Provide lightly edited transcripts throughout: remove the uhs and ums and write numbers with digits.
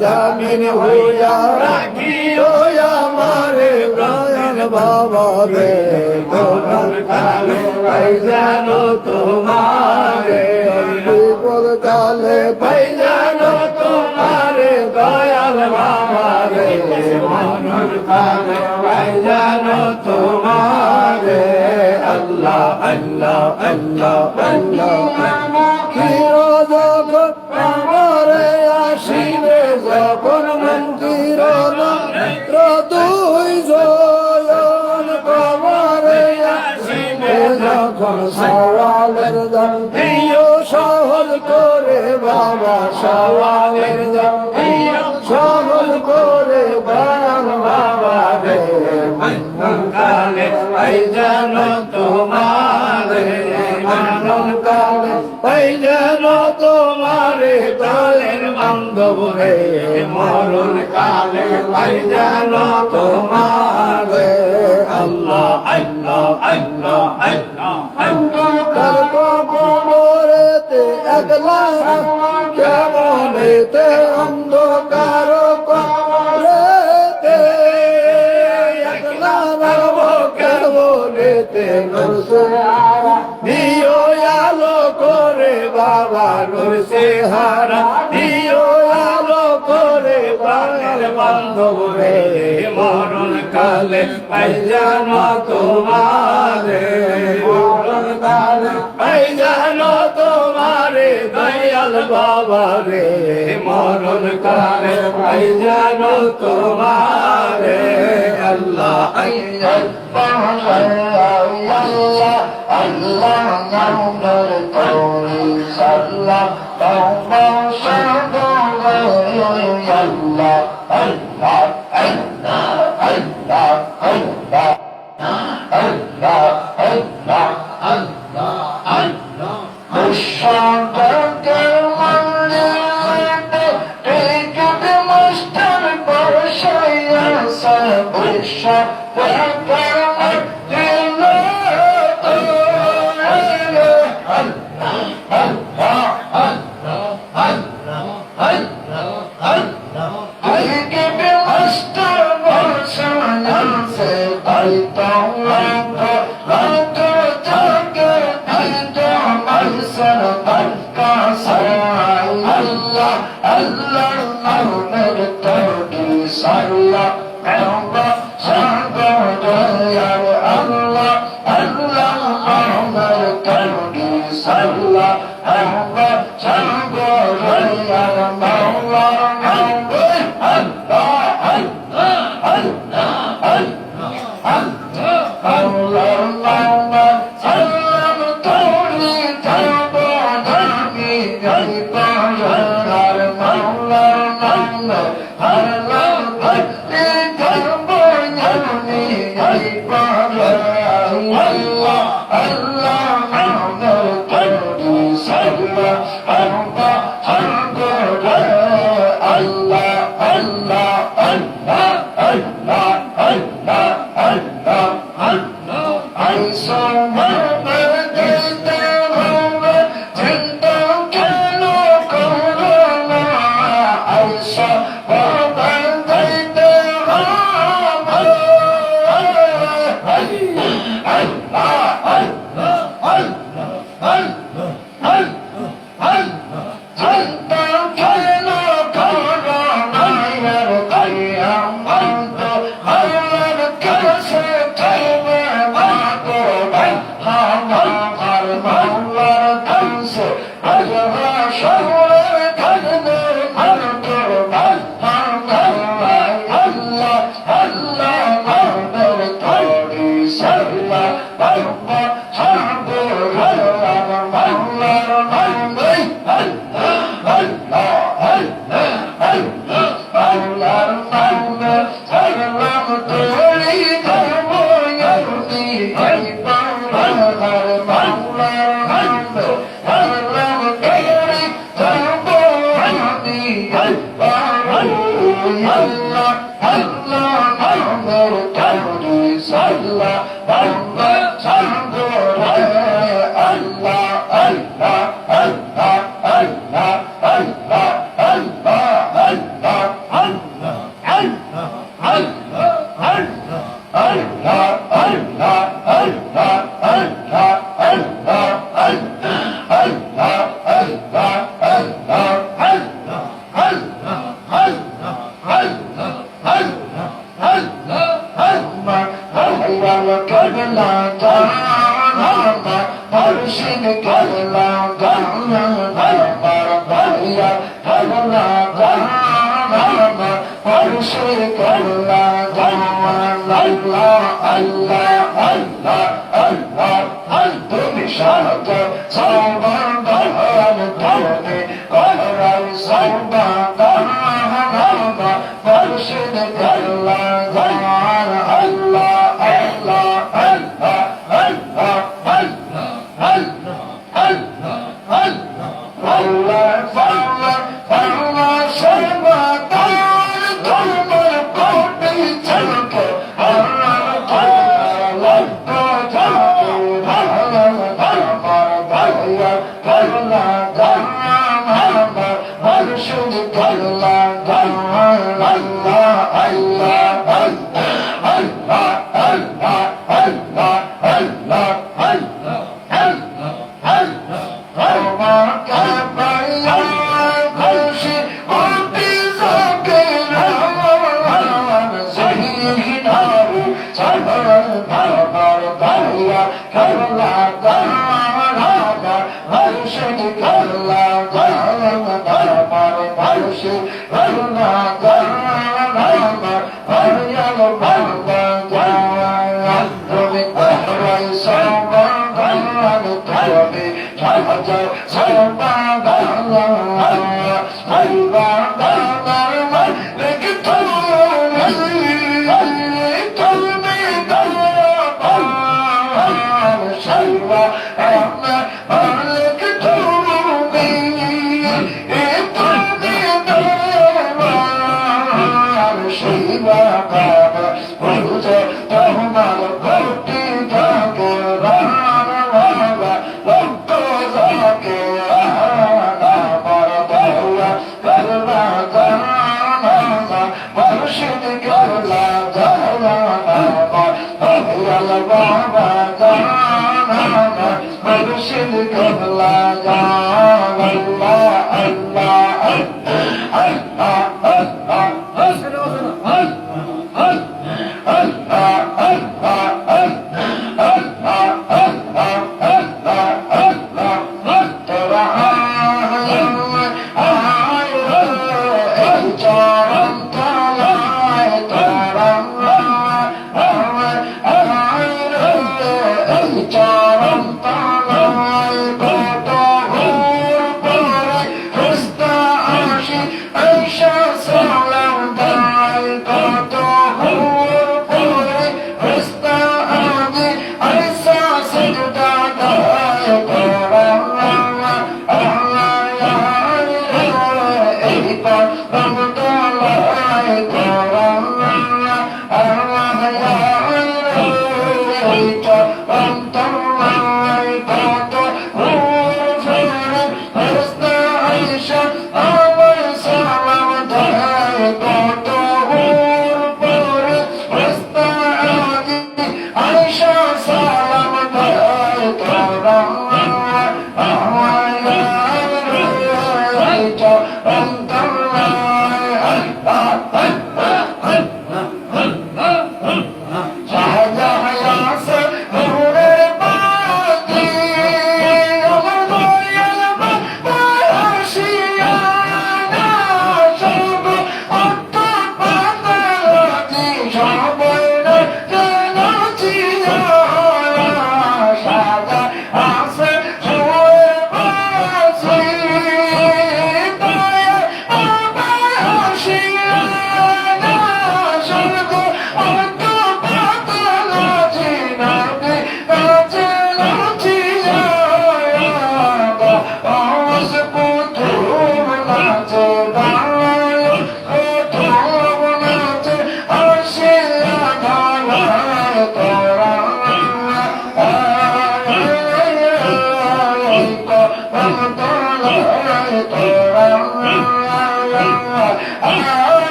জামিন হইয়া রাখিও আমারে দয়াল বাবা রে মরণ কালে পাই জানো তোমারে বিপদ কালে পাই জানো তোমারে দয়াল বাবা রে মরণ কালে পাই জানো তোমারে আল্লাহ আল্লাহ আল্লাহ আল্লাহ যখন আমারে আসিবে যখন মন্দির নেত্র দুই জয়ন কবরে আসিবে যখন সওয়ালের দান দিও সহজ করে বাবা সওয়ালের দান দিও সহজ করে বান বাবা রে মরণ কালে পাই জানো তোমারে মরণ কালে পাই জানো তোমারে দয়ালের বান্ধব রে মরণ কালে পাই জানো তোমারে আল্লাহ আল্লাহ আল্লাহ আল্লাহ আল্লাহ কবরেতে একলা কেমনেতে অন্ধকার কবরেতে একলা রব কেমনেতে দিও আলো করে বাবা নূর চেহারা দিও আলো করে বাবার বান্ধব রে মরণ কালে পাই জানো তোমারে মরণ কালে পাই জানো তোমারে দয়াল বাবা রে মরণ কালে পাই জানো তোমারে আল্লাহ আল্লাহ নামের তরি সাল্লাহ তওবা সাগরে আল্লাহ আল্লাহ আল্লাহ আল্লাহ আল্লাহ আল্লাহ আল্লাহ আল্লাহ আল্লাহ মুশাদাকে মন্দিরে টিকিট মাস্টার বসাইয়া সবুশা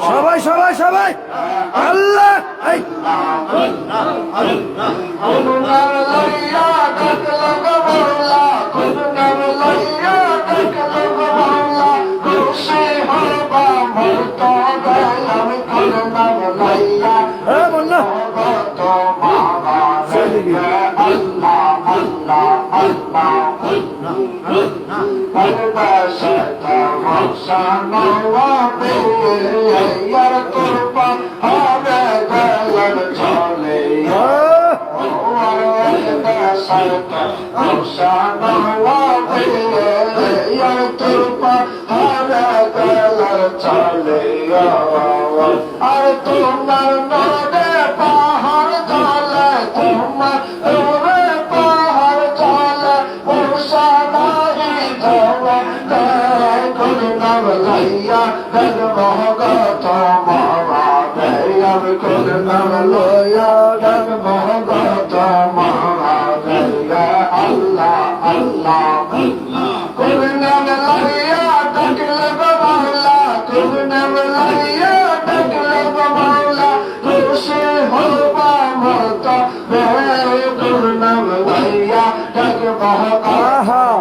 সবাই সবাই সবাই আল্লাহ Allah আহা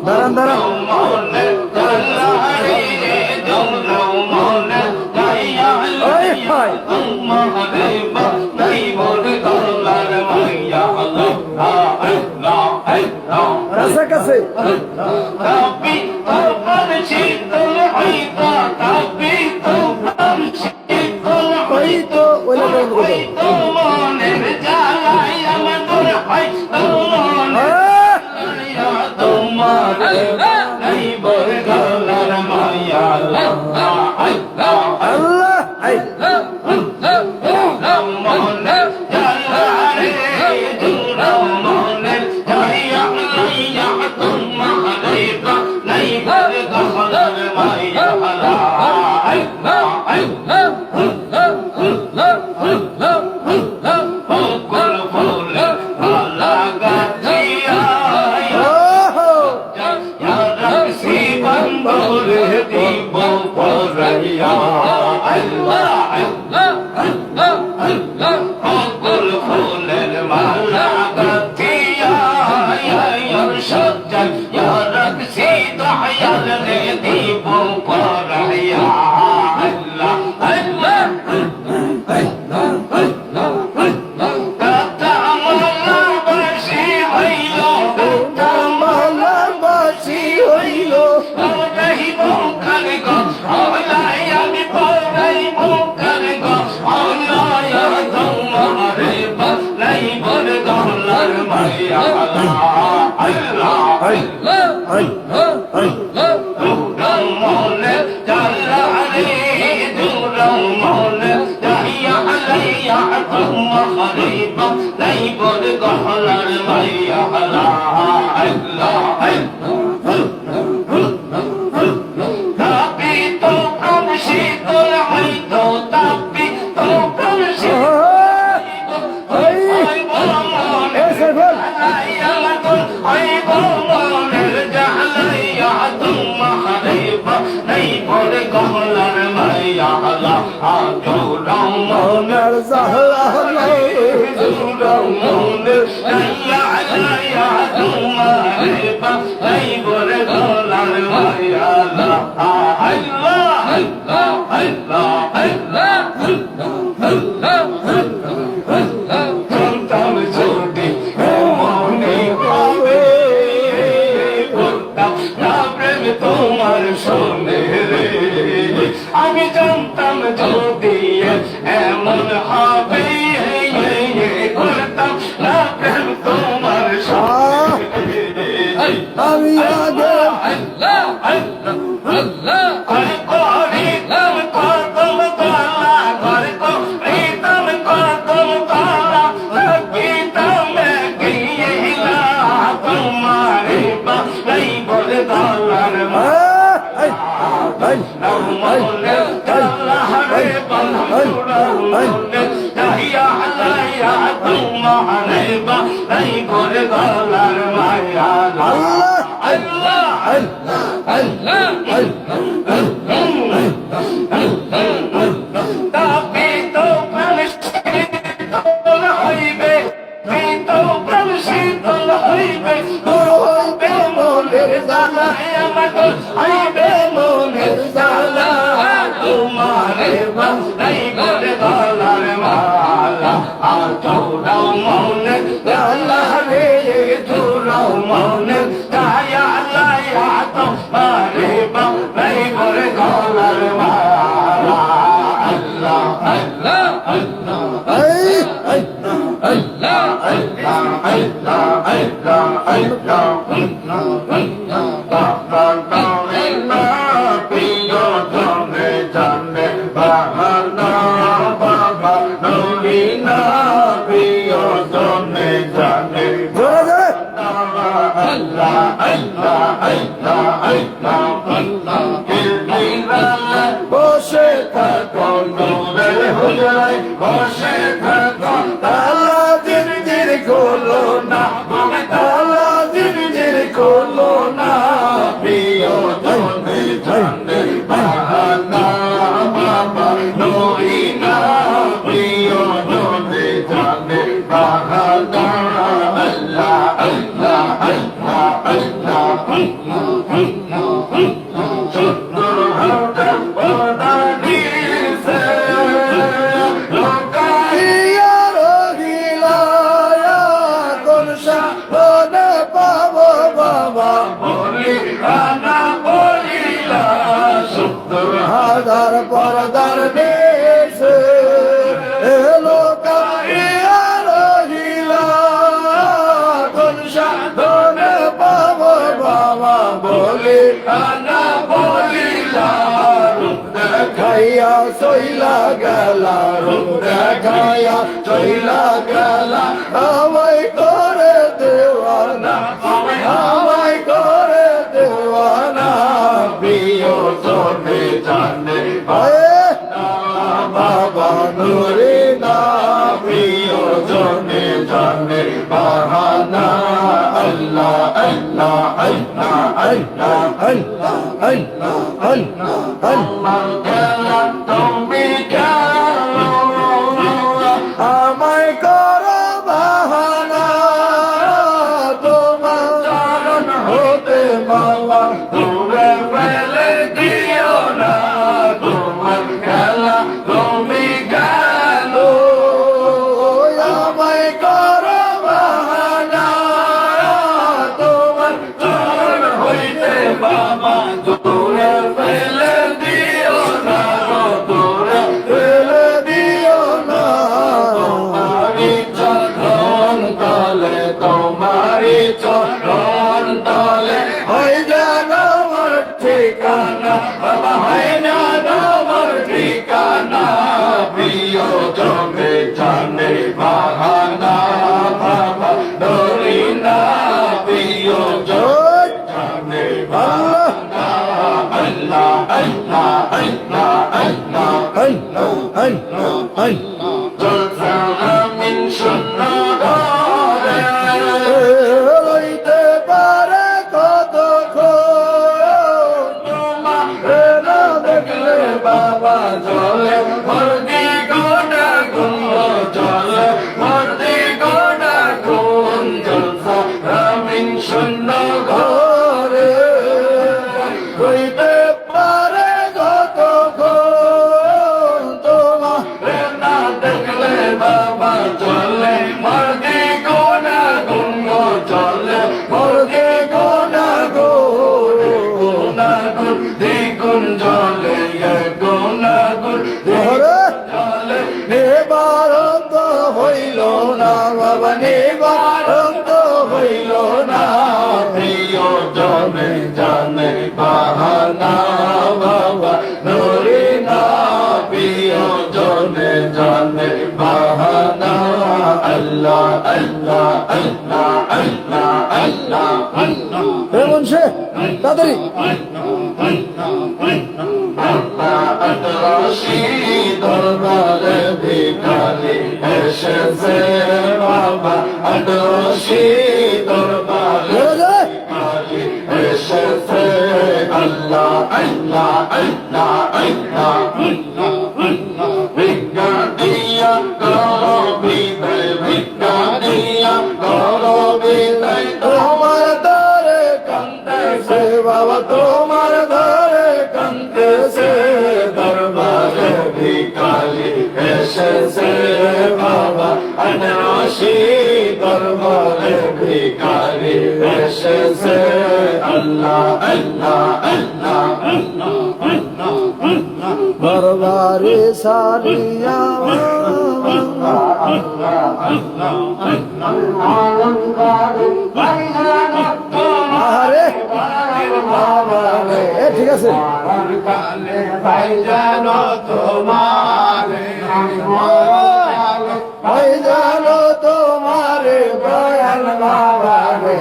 দাঁড়ান দাঁড়ান কাছাকাছি Zahra গলার মায়া লা আল্লাহ আল্লাহ আল্লাহ আল্লাহ জানতাম যদি মনে হবে করতাম না প্রেম তোমার শোনে রে আমি জানতাম যদি এমন হবে করতাম না প্রেম তোমার শোনে আমি আগে বসে থাকো নূরের হুজরায় বসে থাকো তালা জির খোলো না তালা জির খোলো না প্রিয় জনে জানে বাহানা বাবা নই না প্রিয় জনে জানে বাহানা আল্লাহ আল্লাহ আল্লাহ আল্লাহ হাজার পরদার দেশ এলো কাহিয়া রহিলা কোন সাধনে পাব বাবা বলি কানা বলিলা রূপ দেখাইয়া চইলা গেলা রূপ দেখাইয়া চইলা গেলা আমায় করে দেওয়ানা আমায় করে দেওয়ানা প্রিয় জনে জানে বাবা নুরে না প্রিয় জনে জানে বাহানা আল্লাহ আল্লাহ আল্লাহ আল্লাহ আল্লাহ আল্লাহ আল্লাহ আল্লাহ তুমি আমায় করো বাহানা তোমার চরণ হতে বাবা দূরে ফেলে দিও না তোমার খেলা তুমি গেল আমায় করো বাহানা তোমার চরণ হইতে বাবা দূরে ফেলে দিও না দূরে ফেলে দিও না তোমারি চরণ তলে তোমারি চরণ তলে হয় যেন আমার ঠিকানা বাবা হয় না আমার ঠিকানা প্রিয় জমে জানে বাহানা বাবা ডরি না প্রিয় জানে বাহানা আল্লাহ আল্লাহ আল্লাহ আল্লাহ আল্লাহ আল্লাহ আল্লাহ জলসা আমিন সুন্নাহ রইতে পারে কত দেখলে বাবা জলে মর্দি গোটা গুণ জলে মর্দি গোটা গুণ জলসা আমিন শূন্য ঘরে গুণ দ্বিগুণ জলে গুণ গুণ জলে নিবারন্ত হইল না বাবা নিবারন্ত হইল না প্রিয় জনে জানে বাহানা বাবা নুরি না প্রিয় জনে জানে বাহানা আল্লাহ আল্লাহ আল্লাহ আল্লাহ আল্লাহ আল্লাহ এমন সে তাড়াতাড়ি আল্লাহ দরবারে ভিখারি এসেছে বাবা আদর্শী দরবারে ভিখারি এসেছে আল্লাহ আল্লাহ আল্লাহ আল্লাহ ভিক্ষা দিয়া করো বিদায় ভিক্ষা দিয়া করো বিদায় তোমার দরে কান্দেছে বাবা তোমার দরে কান্দেছে দরবারে ভিখারি এসেছে বাবা আদর্শী দরবারে ভিখারি এসেছে আল্লাহ আল্লাহ আল্লাহ আল্লাহ আল্লাহ আল্লাহ দরবারে সারিয়া আরে ঠিক আছে ভাইজান তোমারে ভাইজান তোমারে দয়াল বাবা রে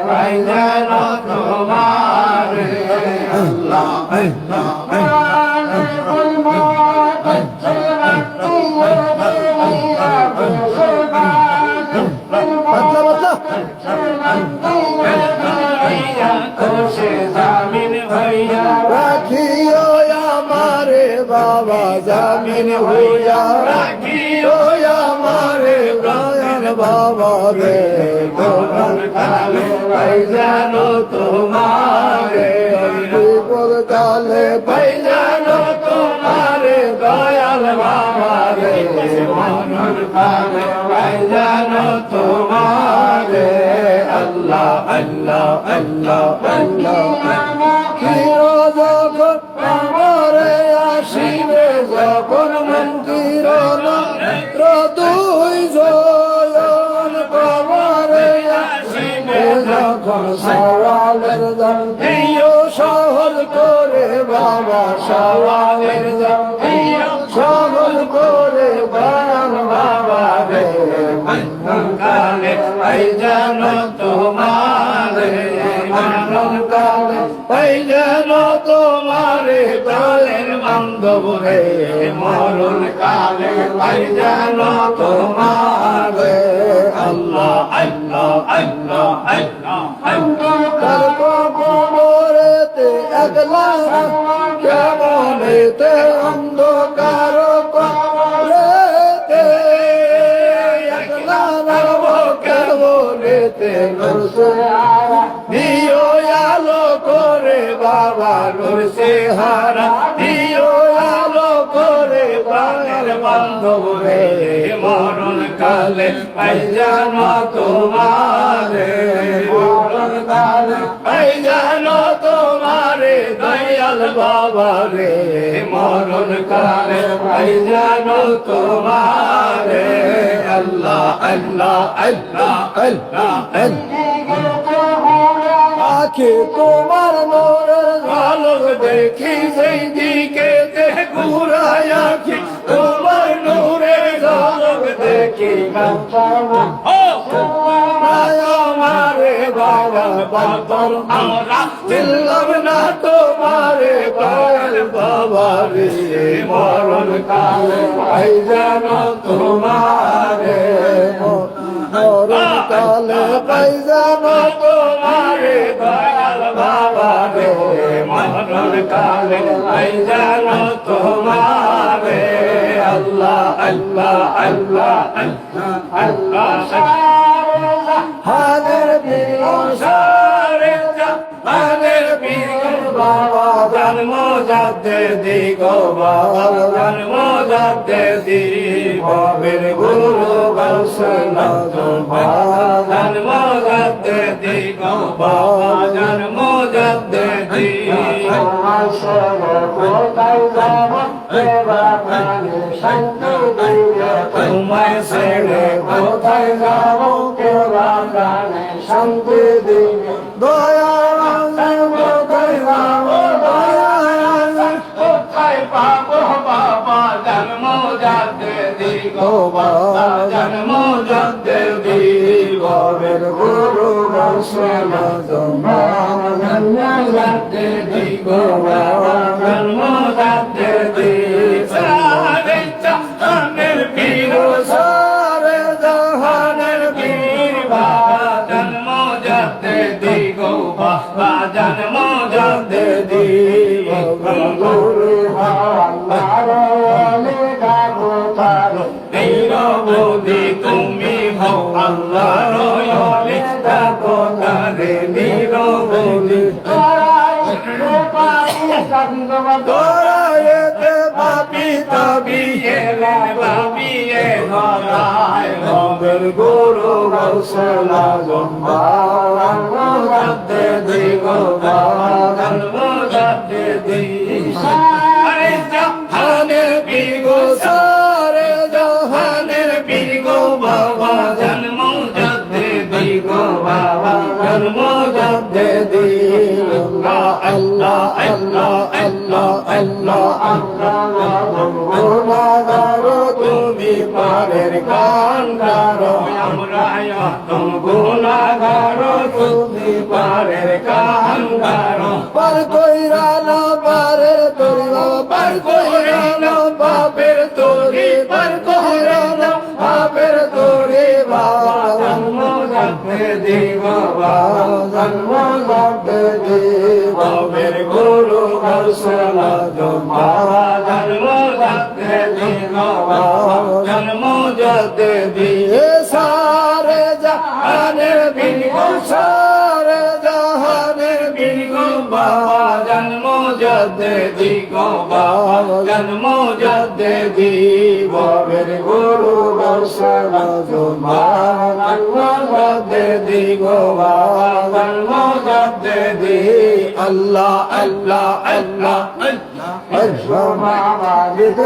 ভাইজান তোমারে আল্লাহ পাতলা পাতলা রাখিও আমারে বাবা জামিন হইয়া রাখিও আমারে দয়াল বাবা রে তোমার কালে ভাইজান তোমারে বিপদ কালে ভাইজান তোমারে দয়াল বাবা রে মনের কালে ভাইজান তোমারে আল্লাহ আল্লাহ আল্লাহ আল্লাহ যখন আমারে আসিবে যখন মন্দির নেত্র দুই জয়ন কবরে আসিবে যখন সওয়ালের দান দিও সহজ করে বাবা সওয়ালের দান দিও সহজ করে বান বাবা রে মন্দির কালে ভাইজান তোমারে মন্দির কালে ভাইজান তোমারে দলের বান্ধব রে মরণ কালে ভাইজান তোমারে আল্লাহ আল্লাহ আল্লাহ আল্লাহ আল্লাহ কবরেতে একলা কেমনেতে অন্ধকার কবরেতে একলা রব কেমনেতে দিও আলো করে বাবা নূর সে হারা দিও আলো করে বাঙাল বান্ধব রে মরণ কালে ভাইজান তোমারে মরণ কালে ভাইজান তোমারে দয়াল বাবা রে মরণ কালে ভাইজান তোমারে আল্লাহ আল্লাহ আল্লাহ আল্লাহ আখে তোমার নূরের ঝলক দেখি সেই দিকে ঘুরাই আখি তোমার নূরের ঝলক দেখি আমারে বাবা বাবার আমরা চিল্লাম না তোমারে দয়াল বাবা রে মরণ কালে ভাইজান তোমারে মরণ কালে ভাইজান তোমারে দয়াল বাবা রে মরণ কালে ভাইজান তোমারে আল্লাহ আল্লাহ আল্লাহ আল্লাহ আল্লাহ হাদের বিশারে হাদের বীর বাবা জন্ম যাতে দিগো বাবা জন্ম যাতে দিব বীর গুরু বংশনা জন্ম যাতে দিগো বাবা জন্ম যাতে তোমার সেরে কোথায় যাব দেবা প্রাণে শান্তি দিবে তোমায় ছেড়ে কোথায় যাব দেবা প্রাণে শান্তি দিবে দয়াল কোথায় যাব দয়াল কোথায় পাবো বাবা জন্ম যাতে দিগো বাবা জন্ম যাতে দিগো বাবের গুরু বর্ষণ যাতে দিগো বাবা জন্ম যাতে দিগো সারে জাহানের পীর সারে জাহানের পীর বাবা জন্ম যাতে দিগো বাবা জন্ম যাতে দিগো গুরু আল্লাহর ডাকো তারে নীরবদি তুমি হও আল্লাহর ওলি ডাকো তারে নীরবদি দরায়েতে পাপি তাবি এলে বাবি এ ধরায় বাবের গুরু বর্ষণ যাতে দিগো বাবা জন্ম যাতে দিগো আরে জাহানের পীর গো সারে জাহানের পীর গো বাবা জন্ম যাতে দিগো বাবা জন্ম যাতে দিগো আল্লাহ আল্লাহ আল্লাহ আল্লাহ আল্লাহ গুনাহগার তুমি পারের গান গারো আমরা তুম গুনাহগার তুমি পারের গান গারো পার কইরা না পারের তোরি বাবা পার কইরা না পাপের তোরি পার কইরা না পাপের তোরি বাবা জন্ম যাতে দিগো বাবা জন্ম যাতে দিগো বাবের গুরু বর্ষণ বাবা জন্ম যাতে দিগো বাবা জন্ম যাতে দিয়ে সারে জাহানের বিগো সারে জাহানের বিগো বাবা জন্ম যাতে দিগো বাবা জন্ম যাতে দিব বের গুরু বর্ষণ বাবা যাতে দিব বাবা যাতে দি আল্লাহ আল্লাহ আল্লাহ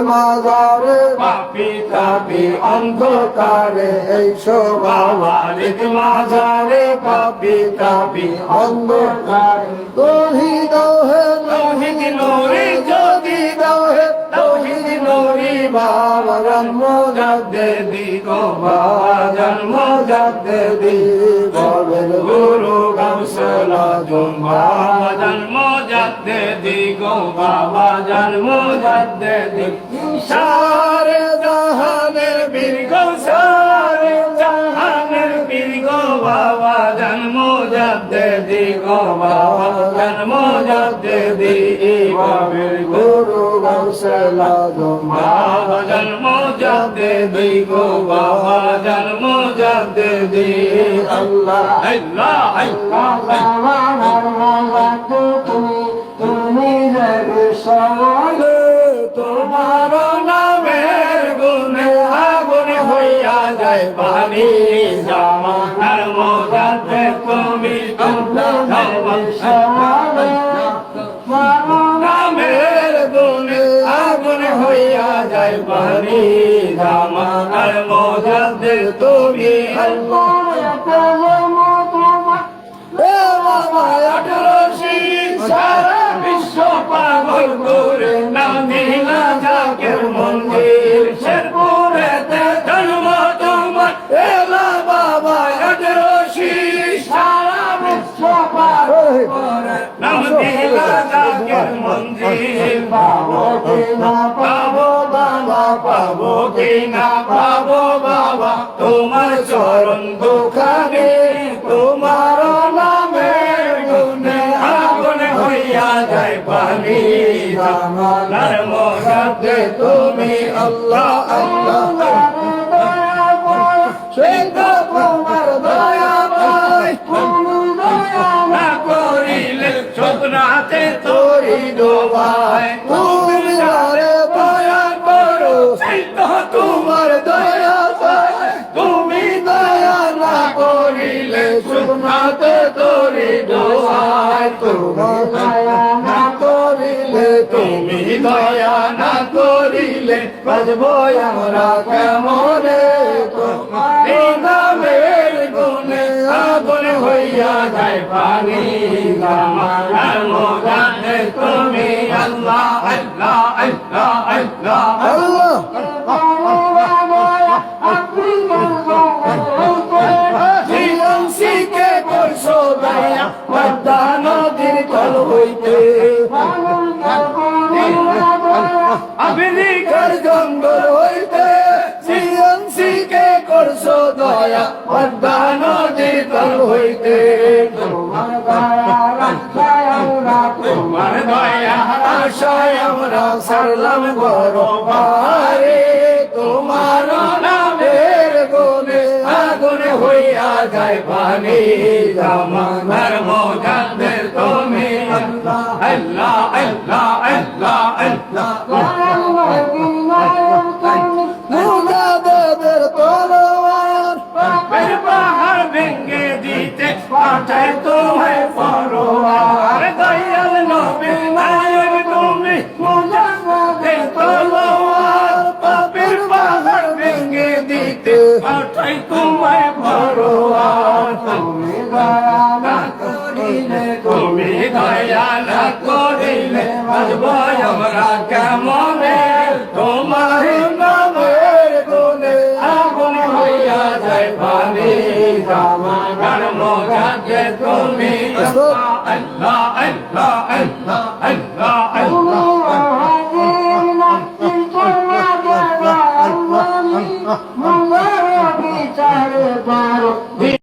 মাজারে পাপি পাপি অন্ধকারে এই শোভাবালিক মাঝারে পাপি তাপি অন্ধকারে তোহি দাও হে তৌহিদ নূরে যদি দাও হে তৌহিদ নূরি বাবা জন্ম যাতে দিগো বাবা জন্ম যাতে দিগো গুরু গৌসলা জুম্বা জন্ম যাতে দিগো বাবা জন্ম যাতে দিগো সারে জাহানের বীর গো সারে জাহানের বীর গো বাবা জন্ম যাতে দিগো বাবা জন্ম যাতে দিগো গুরু গৌসলা জুম্বা বাবা জন্ম যাতে দিগো বাবা জন্ম যাতে দিগো আল্লাহ আল্লাহ আল্লাহ তুমি তোমার নামের গুণে আগুন হইয়া যায় পানি জামানার মোজাতে তুমি নামের গুণে আগুন হইয়া যায় পানি জামানার মোজাতে তুমি সারা বিশ্ব পাগল করে নামিলা জাকের মন্দির শেরপুরেতে জন্ম তোমার এলা বাবা রশি সারা বিশ্ব পাগল করে নামিলা জাকের মন্দির পাবো কিনা পাবো বাবা পাবো কিনা পাবো বাবা তোমার চরণ দুখানে তোমার নামের গুণে আগুন হইয়া যায় পানি জামানার মধ্যে তুমি আল্লাহ আল্লাহ সেটা তোমার দয়া পাই না করিলে স্বপ্নাতে তোরি ডোবায় তুমি আরে দয়া করো সেই তো তোমার দয়া পাই তুমি দয়া না করিলে সুনাতে তোরি ডোবায় তোমার দয়া দয়া না করিলে বাজবো আমরা কেমনে তোমার নামের গুণে আগুন হইয়া যায় পানি আমার মোজানে তুমি আল্লাহ আল্লাহ আল্লাহ আল্লাহ জিএমসিকে করছো দয়া পদ্মা নদীর জল হইতে আমেরিকার জঙ্গল হইতে জিএমসিকে করছো দয়া পদ্মা নদীর জল হইতে তোমার দয়া আশায় আমরা সারলাম গরবারে তোমার নামের গুণে আগুন হইয়া যায় পানি জামানার মোজাদ্দের তুমি আল্লাহ আল্লাহ আল্লাহ আল্লাহ আল্লাহ মুজাদ্দের তলোয়ার পাপের পাহাড় ভেঙে দিতে পাঠায় তোমায় পরোয়ার দয়াল নবী নায়ক তুমি মুজাদ্দের তলোয়ার পাপের পাহাড় ভেঙে দিতে পাঠায় তোমায় পরোয়ার তুমি দয়া না করিলে তুমি দয়া না করিলে বাজবো আমরা কেমনে তোমার নামের গুণে আগুন হইয়া যায় পানি জামানার মোজাদ্দের তুমি আল্লাহ আল্লাহ আল্লাহ আল্লাহ আল্লাহ